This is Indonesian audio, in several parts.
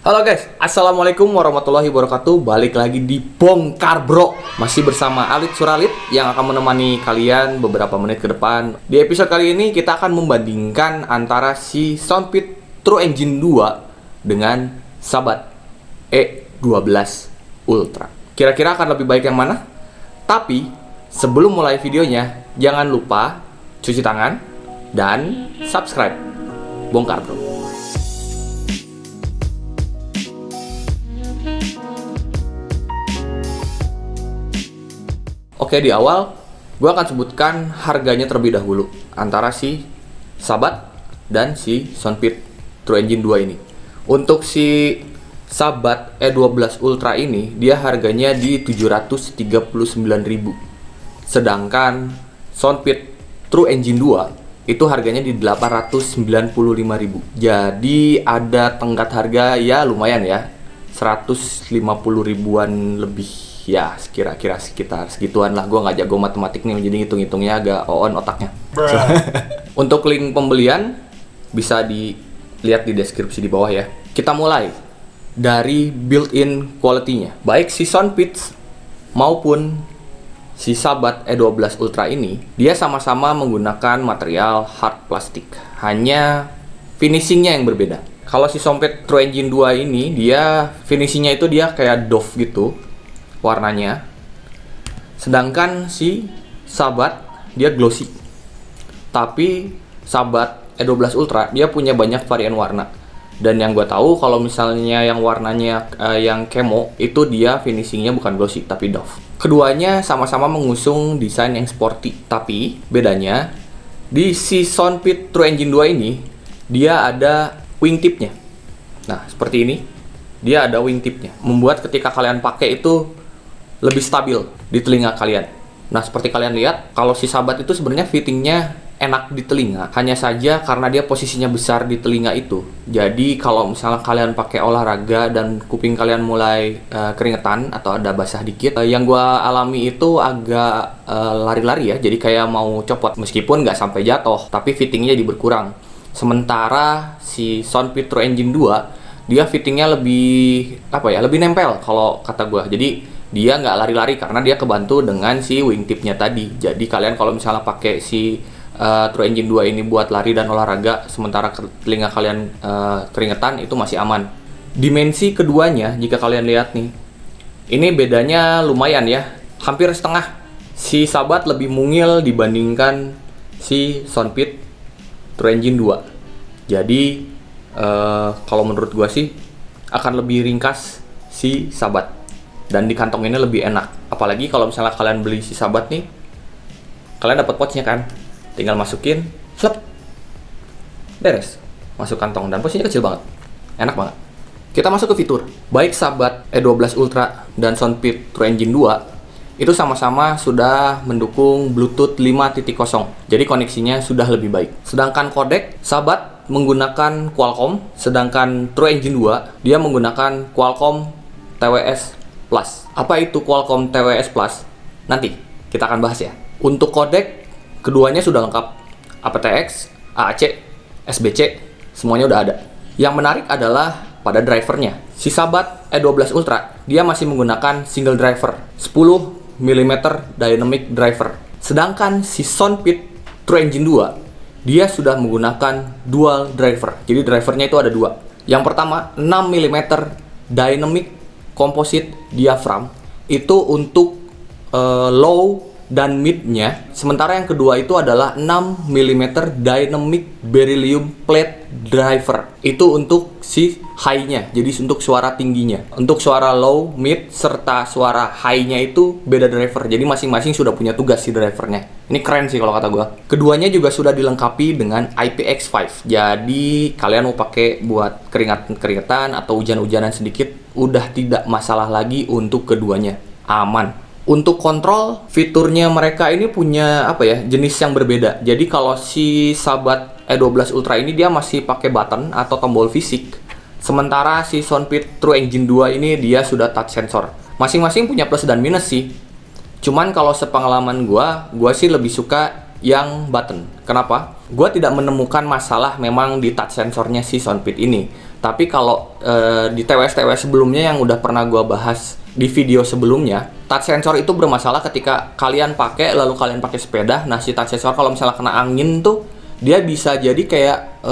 Halo guys, assalamualaikum warahmatullahi wabarakatuh. Balik lagi di Bongkar Bro. Masih bersama Alit Suralit yang akan menemani kalian beberapa menit ke depan. Di episode kali ini kita akan membandingkan antara si Soundpeed True Engine 2 dengan Sabat E12 Ultra. Kira-kira akan lebih baik yang mana? Tapi sebelum mulai videonya, jangan lupa cuci tangan dan subscribe Bongkar Bro. Oke, di awal gue akan sebutkan harganya terlebih dahulu antara si Sabat dan si Soundpeed True Engine 2 ini. Untuk si Sabat E12 Ultra ini dia harganya di 739.000. Sedangkan Soundpeed True Engine 2 itu harganya di 895.000. Jadi ada tenggat harga ya lumayan ya, 150 ribuan lebih. Ya, kira-kira sekitar segituan lah. Gue nggak jago matematik nih, jadi hitung-hitungnya agak on otaknya. Untuk link pembelian bisa dilihat di deskripsi di bawah ya. Kita mulai dari built-in quality-nya. Baik si Soundpeed maupun si Sabat E12 Ultra ini, dia sama-sama menggunakan material hard plastik. Hanya finishingnya yang berbeda. Kalau si Soundpeed True Engine 2 ini, dia finishingnya itu dia kayak doff gitu warnanya, sedangkan si Sabat dia glossy. Tapi Sabat E12 Ultra dia punya banyak varian warna, dan yang gue tahu kalau misalnya yang warnanya yang camo itu dia finishingnya bukan glossy tapi doff. Keduanya sama-sama mengusung desain yang sporty, tapi bedanya di si Soundpeed True Engine 2 ini dia ada wingtipnya. Nah seperti ini, dia ada wingtipnya, membuat ketika kalian pakai itu lebih stabil di telinga kalian. Nah, seperti kalian lihat, kalau si Sabat itu sebenarnya fittingnya enak di telinga. Hanya saja karena dia posisinya besar di telinga itu. Jadi, kalau misalnya kalian pakai olahraga dan kuping kalian mulai keringetan atau ada basah dikit, yang gua alami itu agak lari-lari ya. Jadi kayak mau copot. Meskipun nggak sampai jatuh, tapi fittingnya jadi berkurang. Sementara si Soundpeed True Engine 2, dia fittingnya lebih, lebih nempel kalau kata gua. Jadi, dia nggak lari-lari karena dia kebantu dengan si wingtipnya tadi. Jadi kalian kalau misalnya pakai si True Engine 2 ini buat lari dan olahraga, sementara telinga kalian keringetan, itu masih aman. Dimensi keduanya jika kalian lihat nih, ini bedanya lumayan ya, hampir setengah. Si Sabat lebih mungil dibandingkan si Soundpeed True Engine 2. Jadi kalau menurut gua sih akan lebih ringkas si Sabat, dan di kantong ini lebih enak. Apalagi kalau misalnya kalian beli si Sabat nih, kalian dapat pouchnya kan, tinggal masukin, slep, beres, masuk kantong, dan pouchnya kecil banget, enak banget. Kita masuk ke fitur. Baik Sabat E12 Ultra dan Soundpeed True Engine 2 itu sama-sama sudah mendukung Bluetooth 5.0, jadi koneksinya sudah lebih baik. Sedangkan kodek, Sabat menggunakan Qualcomm, sedangkan True Engine 2 dia menggunakan Qualcomm TWS Plus. Apa itu Qualcomm TWS Plus? Nanti kita akan bahas ya. Untuk kodek, keduanya sudah lengkap. aptX, AAC, SBC, semuanya udah ada. Yang menarik adalah pada drivernya. Si Sabat E12 Ultra, dia masih menggunakan single driver, 10 mm dynamic driver. Sedangkan si Soundpeed True Engine 2, dia sudah menggunakan dual driver. Jadi drivernya itu ada dua. Yang pertama, 6 mm dynamic composite diaphragm, itu untuk low dan mid-nya. Sementara yang kedua itu adalah 6 mm dynamic beryllium plate driver, itu untuk si high-nya, jadi untuk suara tingginya. Untuk suara low, mid, serta suara high-nya itu beda driver, jadi masing-masing sudah punya tugas si drivernya. Ini keren sih kalau kata gua. Keduanya juga sudah dilengkapi dengan IPX5, jadi kalian mau pakai buat keringetan atau hujan-hujanan sedikit, udah tidak masalah lagi untuk keduanya, aman. Untuk kontrol, fiturnya mereka ini punya jenis yang berbeda. Jadi kalau si Sabat E12 Ultra ini dia masih pakai button atau tombol fisik, sementara si Soundpeed True Engine 2 ini dia sudah touch sensor. Masing-masing punya plus dan minus sih. Cuman kalau sepengalaman gua sih lebih suka yang button. Kenapa? Gua tidak menemukan masalah memang di touch sensornya si Soundpeed ini. Tapi kalau di TWS sebelumnya yang udah pernah gua bahas di video sebelumnya, touch sensor itu bermasalah ketika kalian pakai lalu kalian pakai sepeda. Nah, si touch sensor kalau misalnya kena angin tuh dia bisa jadi kayak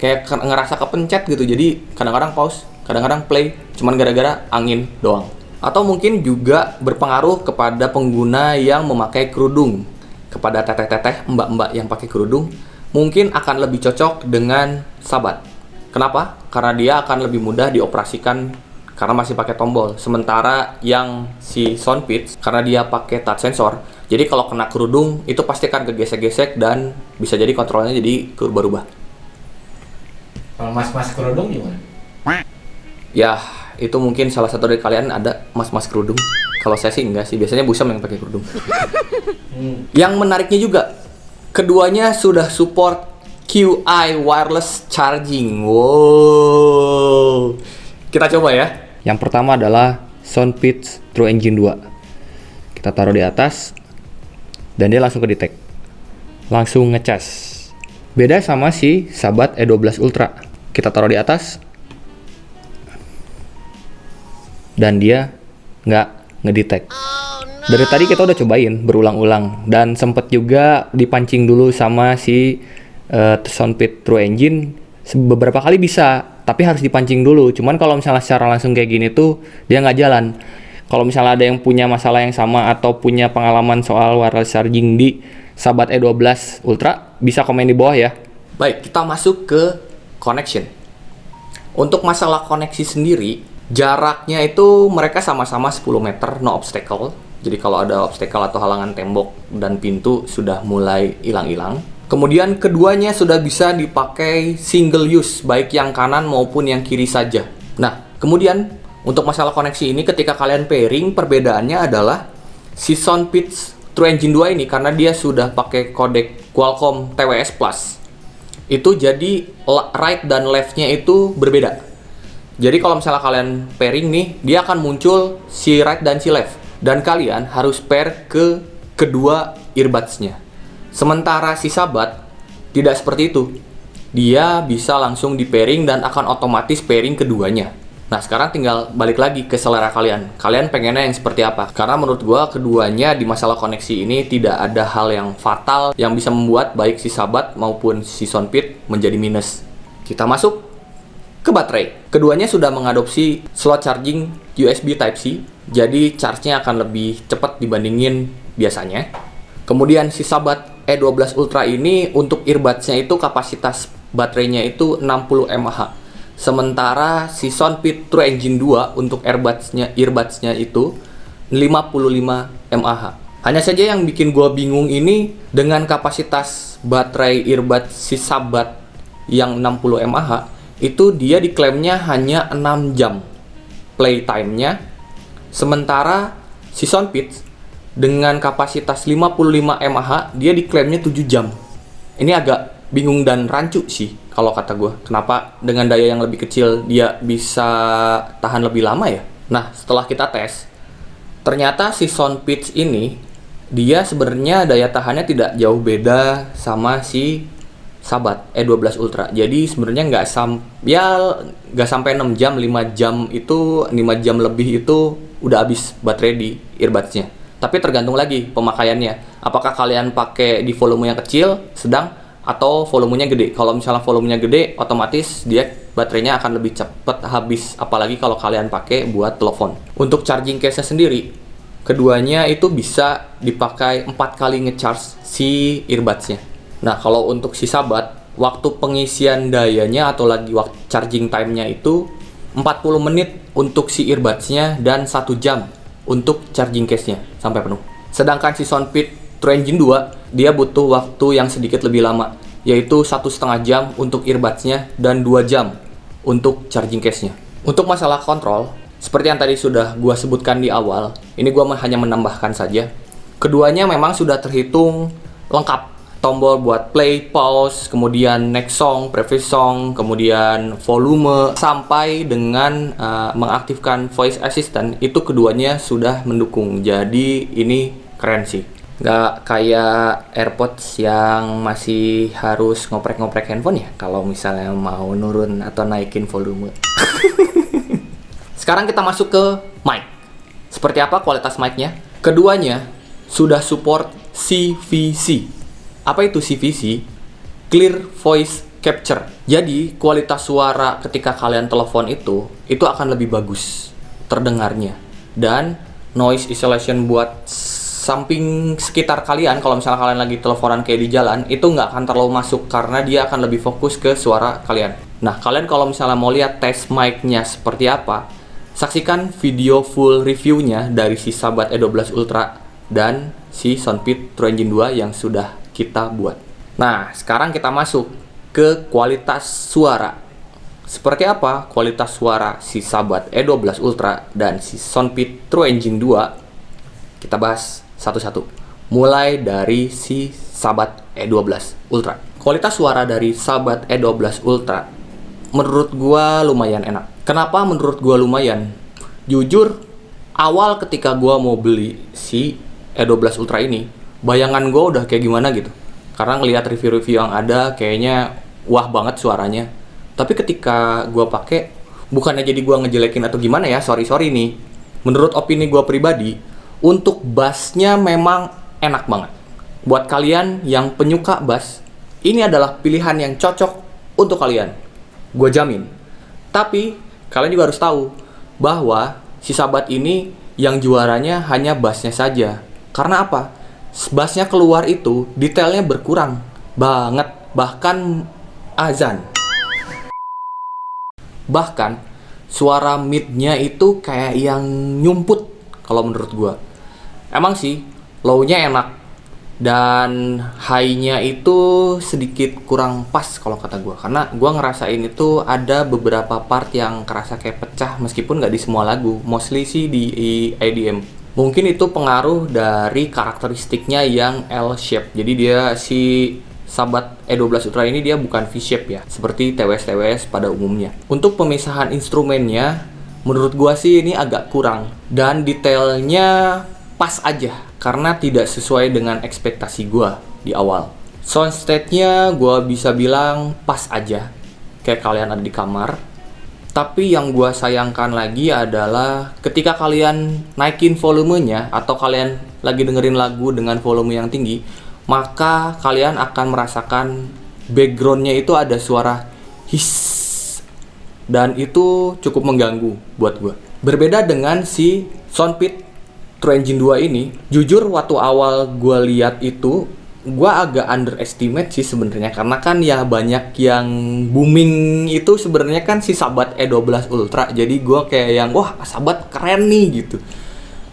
kayak ngerasa kepencet gitu. Jadi kadang-kadang pause, kadang-kadang play, cuman gara-gara angin doang. Atau mungkin juga berpengaruh kepada pengguna yang memakai kerudung. Kepada teteh-teteh, mbak-mbak yang pakai kerudung, mungkin akan lebih cocok dengan Sabat. Kenapa? Karena dia akan lebih mudah dioperasikan karena masih pakai tombol. Sementara yang si Soundpeats, karena dia pakai touch sensor, jadi kalau kena kerudung itu pasti akan kegesek-gesek dan bisa jadi kontrolnya jadi berubah-ubah. Kalau mas-mas kerudung gimana? Ya, itu mungkin salah satu dari kalian ada mas-mas kerudung. Kalau saya sih enggak sih, biasanya busam yang pakai kerudung. Yang menariknya juga, keduanya sudah support QI wireless charging. Wow. Kita coba ya. Yang pertama adalah Soundpeats True Engine 2. Kita taruh di atas dan dia langsung ke-detect. Langsung ngecas. Beda sama si Sabat E12 Ultra. Kita taruh di atas dan dia nggak ngedetect. Dari tadi kita udah cobain berulang-ulang dan sempet juga dipancing dulu sama si Soundpeats True Engine. Beberapa kali bisa, tapi harus dipancing dulu. Cuman kalau misalnya secara langsung kayak gini tuh dia nggak jalan. Kalau misalnya ada yang punya masalah yang sama atau punya pengalaman soal wireless charging di Sabat E12 Ultra, bisa komen di bawah ya. Baik, kita masuk ke connection. Untuk masalah koneksi sendiri, jaraknya itu mereka sama-sama 10 meter, no obstacle. Jadi kalau ada obstacle atau halangan tembok dan pintu sudah mulai hilang-hilang. Kemudian keduanya sudah bisa dipakai single use, baik yang kanan maupun yang kiri saja. Nah, kemudian untuk masalah koneksi ini ketika kalian pairing, perbedaannya adalah si Soundpeats True Engine 2 ini karena dia sudah pakai kodek Qualcomm TWS Plus. Itu jadi right dan left-nya itu berbeda. Jadi kalau misalnya kalian pairing nih, dia akan muncul si right dan si left. Dan kalian harus pair ke kedua earbuds-nya. Sementara si Sabat tidak seperti itu. Dia bisa langsung di pairing dan akan otomatis pairing keduanya. Nah, sekarang tinggal balik lagi ke selera kalian. Kalian pengennya yang seperti apa? Karena menurut gua keduanya di masalah koneksi ini tidak ada hal yang fatal yang bisa membuat baik si Sabat maupun si Soundpeats menjadi minus. Kita masuk ke baterai. Keduanya sudah mengadopsi slot charging USB Type-C. Jadi charge-nya akan lebih cepat dibandingin biasanya. Kemudian si Sabat E12 Ultra ini untuk earbuds-nya itu kapasitas baterainya itu 60 mAh. Sementara si Soundpeats True Engine 2 untuk earbuds-nya itu 55 mAh. Hanya saja yang bikin gua bingung ini dengan kapasitas baterai earbuds si Sabat yang 60 mAh itu dia diklaimnya hanya 6 jam playtime-nya. Sementara si Soundpeats dengan kapasitas 55 mAh dia diklaimnya 7 jam. Ini agak bingung dan rancu sih kalau kata gue. Kenapa dengan daya yang lebih kecil dia bisa tahan lebih lama ya? Nah, setelah kita tes, ternyata si Soundpeats ini dia sebenarnya daya tahannya tidak jauh beda sama si Sabat E12 Ultra. Jadi sebenarnya nggak sampai 6 jam, 5 jam itu 5 jam lebih itu udah habis baterai di earbuds-nya. Tapi tergantung lagi pemakaiannya. Apakah kalian pakai di volume yang kecil, sedang, atau volumenya gede. Kalau misalnya volumenya gede, otomatis dia baterainya akan lebih cepat habis. Apalagi kalau kalian pakai buat telepon. Untuk charging case-nya sendiri, keduanya itu bisa dipakai 4 kali ngecharge si earbuds-nya. Nah, kalau untuk si Sabat, waktu pengisian dayanya atau lagi waktu charging time-nya itu 40 menit untuk si earbuds-nya dan 1 jam untuk charging case-nya sampai penuh. Sedangkan si Soundpeats True Engine 2 dia butuh waktu yang sedikit lebih lama, yaitu 1,5 jam untuk earbuds-nya dan 2 jam untuk charging case-nya. Untuk masalah kontrol, seperti yang tadi sudah gua sebutkan di awal, ini gua hanya menambahkan saja. Keduanya memang sudah terhitung lengkap. Tombol buat play, pause, kemudian next song, previous song, kemudian volume, sampai dengan mengaktifkan voice assistant, itu keduanya sudah mendukung. Jadi ini keren sih. Nggak kayak AirPods yang masih harus ngoprek-ngoprek handphone ya kalau misalnya mau nurun atau naikin volume. Sekarang kita masuk ke mic. Seperti apa kualitas mic-nya? Keduanya sudah support CVC. Apa itu CVC? Clear Voice Capture. Jadi kualitas suara ketika kalian telepon itu akan lebih bagus terdengarnya. Dan noise isolation buat samping sekitar kalian, kalau misalnya kalian lagi teleponan kayak di jalan, itu nggak akan terlalu masuk karena dia akan lebih fokus ke suara kalian. Nah, kalian kalau misalnya mau lihat tes mic-nya seperti apa, saksikan video full review-nya dari si Sabat E12 Ultra dan si Soundpeed True Engine 2 yang sudah kita buat. Nah, sekarang kita masuk ke kualitas suara. Seperti apa kualitas suara si Sabat E12 Ultra dan si Soundpeed True Engine 2? Kita bahas satu-satu. Mulai dari si Sabat E12 Ultra. Kualitas suara dari Sabat E12 Ultra menurut gua lumayan enak. Kenapa menurut gua lumayan? Jujur, awal ketika gua mau beli si E12 Ultra ini, bayangan gua udah kayak gimana gitu. Karena ngelihat review-review yang ada kayaknya wah banget suaranya. Tapi ketika gua pakai, bukannya jadi gua ngejelekin atau gimana ya, sorry nih. Menurut opini gua pribadi, untuk bassnya memang enak banget. Buat kalian yang penyuka bass, ini adalah pilihan yang cocok untuk kalian. Gue jamin. Tapi, kalian juga harus tahu bahwa si Sabat ini yang juaranya hanya bassnya saja. Karena apa? Bassnya keluar itu, detailnya berkurang banget. Bahkan azan. Bahkan, suara mid-nya itu kayak yang nyumput kalau menurut gue. Emang sih, low-nya enak dan high-nya itu sedikit kurang pas kalau kata gue. Karena gue ngerasain itu ada beberapa part yang kerasa kayak pecah meskipun nggak di semua lagu. Mostly sih di EDM. Mungkin itu pengaruh dari karakteristiknya yang L-shape. Jadi dia si Sabat E12 Ultra ini dia bukan V-shape ya, seperti TWS-TWS pada umumnya. Untuk pemisahan instrumennya, menurut gue sih ini agak kurang. Dan detailnya pas aja karena tidak sesuai dengan ekspektasi gue di awal. Soundstage-nya gue bisa bilang pas aja, kayak kalian ada di kamar. Tapi yang gue sayangkan lagi adalah ketika kalian naikin volumenya atau kalian lagi dengerin lagu dengan volume yang tinggi, maka kalian akan merasakan background-nya itu ada suara hiss, dan itu cukup mengganggu buat gue. Berbeda dengan si Soundpeed True Engine 2 ini, jujur waktu awal gue lihat itu, gue agak underestimate sih sebenarnya, karena kan ya banyak yang booming itu sebenarnya kan si Sabat E12 Ultra, jadi gue kayak yang wah Sabat keren nih gitu.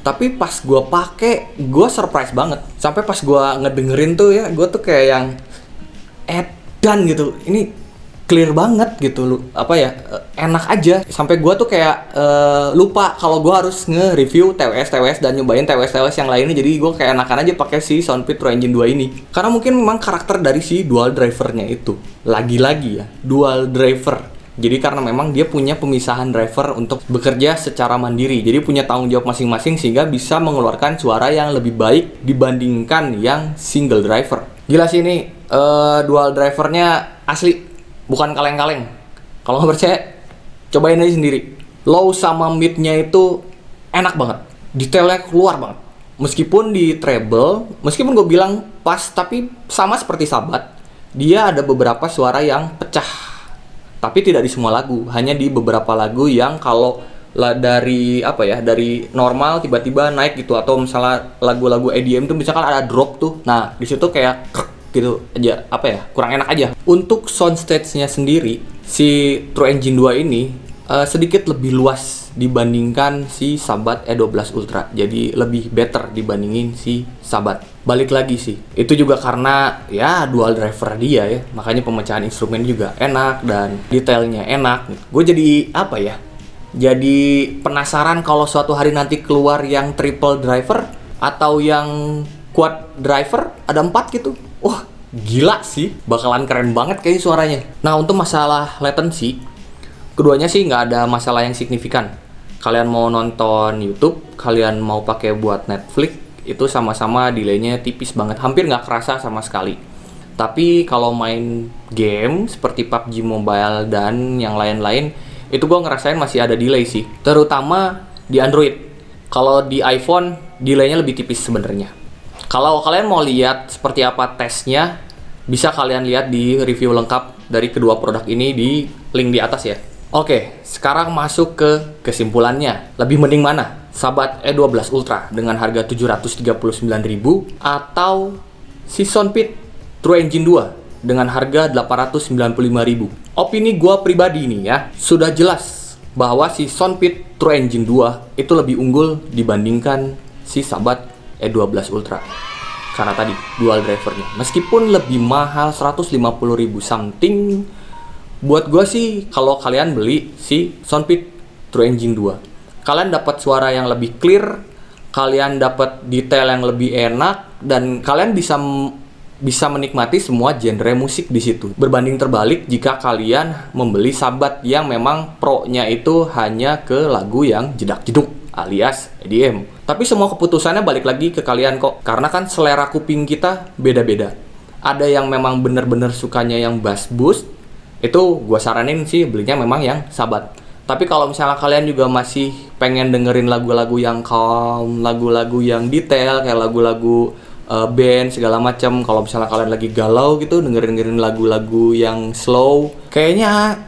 Tapi pas gue pakai, gue surprise banget. Sampai pas gue ngedengerin tuh ya, gue tuh kayak yang edan gitu. Ini clear banget gitu, enak aja. Sampai gue tuh kayak lupa kalau gue harus nge-review TWS dan nyobain TWS yang lainnya. Jadi gue kayak enakan aja pakai si Soundpeed True Engine 2 ini. Karena mungkin memang karakter dari si dual drivernya itu. Lagi-lagi ya, dual driver. Jadi karena memang dia punya pemisahan driver untuk bekerja secara mandiri. Jadi punya tanggung jawab masing-masing sehingga bisa mengeluarkan suara yang lebih baik dibandingkan yang single driver. Gila sih ini dual drivernya asli. Bukan kaleng-kaleng. Kalau nggak percaya, cobain aja sendiri. Low sama mid-nya itu enak banget. Detailnya keluar banget. Meskipun di treble, meskipun gue bilang pas, tapi sama seperti Sabat, dia ada beberapa suara yang pecah. Tapi tidak di semua lagu. Hanya di beberapa lagu yang kalau dari dari normal tiba-tiba naik gitu. Atau misalnya lagu-lagu EDM tuh misalkan ada drop tuh. Nah, di situ kayak gitu aja, kurang enak aja. Untuk soundstage-nya sendiri, si True Engine 2 ini sedikit lebih luas dibandingkan si Sabat E12 Ultra. Jadi lebih better dibandingin si Sabat. Balik lagi sih, itu juga karena ya dual driver dia ya. Makanya pemecahan instrumen juga enak dan detailnya enak. Gue jadi jadi penasaran kalau suatu hari nanti keluar yang triple driver atau yang quad driver, ada 4 gitu. Wah, gila sih, bakalan keren banget kayaknya suaranya. Nah, untuk masalah latency, keduanya sih nggak ada masalah yang signifikan. Kalian mau nonton YouTube, kalian mau pakai buat Netflix, itu sama-sama delaynya tipis banget, hampir nggak kerasa sama sekali. Tapi kalau main game seperti PUBG Mobile dan yang lain-lain, itu gue ngerasain masih ada delay sih, terutama di Android. Kalau di iPhone, delaynya lebih tipis sebenarnya. Kalau kalian mau lihat seperti apa tesnya, bisa kalian lihat di review lengkap dari kedua produk ini di link di atas ya. Oke, sekarang masuk ke kesimpulannya. Lebih mending mana? Sahabat E12 Ultra dengan harga 739.000 atau si Sonpit True Engine 2 dengan harga 895.000. Opini gua pribadi nih ya, sudah jelas bahwa si Sonpit True Engine 2 itu lebih unggul dibandingkan si sahabat E12 Ultra. Karena tadi dual drivernya, meskipun lebih mahal 150.000 something, buat gue sih kalau kalian beli si Sonpit True Engine 2, kalian dapat suara yang lebih clear, kalian dapat detail yang lebih enak, dan kalian bisa menikmati semua genre musik di situ. Berbanding terbalik jika kalian membeli sahabat yang memang pro-nya itu hanya ke lagu yang jedak-jeduk alias EDM. Tapi semua keputusannya balik lagi ke kalian kok, karena kan selera kuping kita beda-beda. Ada yang memang bener-bener sukanya yang bass boost, itu gue saranin sih belinya memang yang sahabat. Tapi kalau misalnya kalian juga masih pengen dengerin lagu-lagu yang calm, lagu-lagu yang detail, kayak lagu-lagu band segala macam, kalau misalnya kalian lagi galau gitu dengerin lagu-lagu yang slow, kayaknya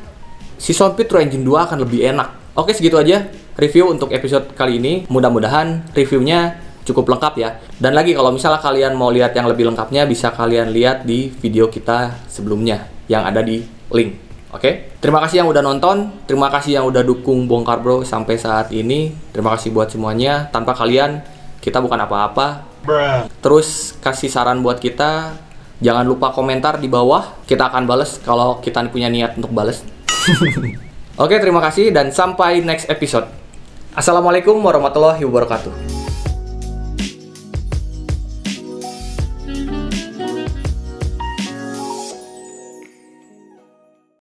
si Sonpit True Engine 2 akan lebih enak. Oke, segitu aja review untuk episode kali ini. Mudah-mudahan reviewnya cukup lengkap ya. Dan lagi kalau misalnya kalian mau lihat yang lebih lengkapnya, bisa kalian lihat di video kita sebelumnya yang ada di link. Oke? Terima kasih yang udah nonton, terima kasih yang udah dukung Bongkar Bro sampai saat ini. Terima kasih buat semuanya. Tanpa kalian kita bukan apa-apa. Terus kasih saran buat kita. Jangan lupa komentar di bawah. Kita akan bales kalau kita punya niat untuk bales. Oke, terima kasih dan sampai next episode. Assalamualaikum warahmatullahi wabarakatuh.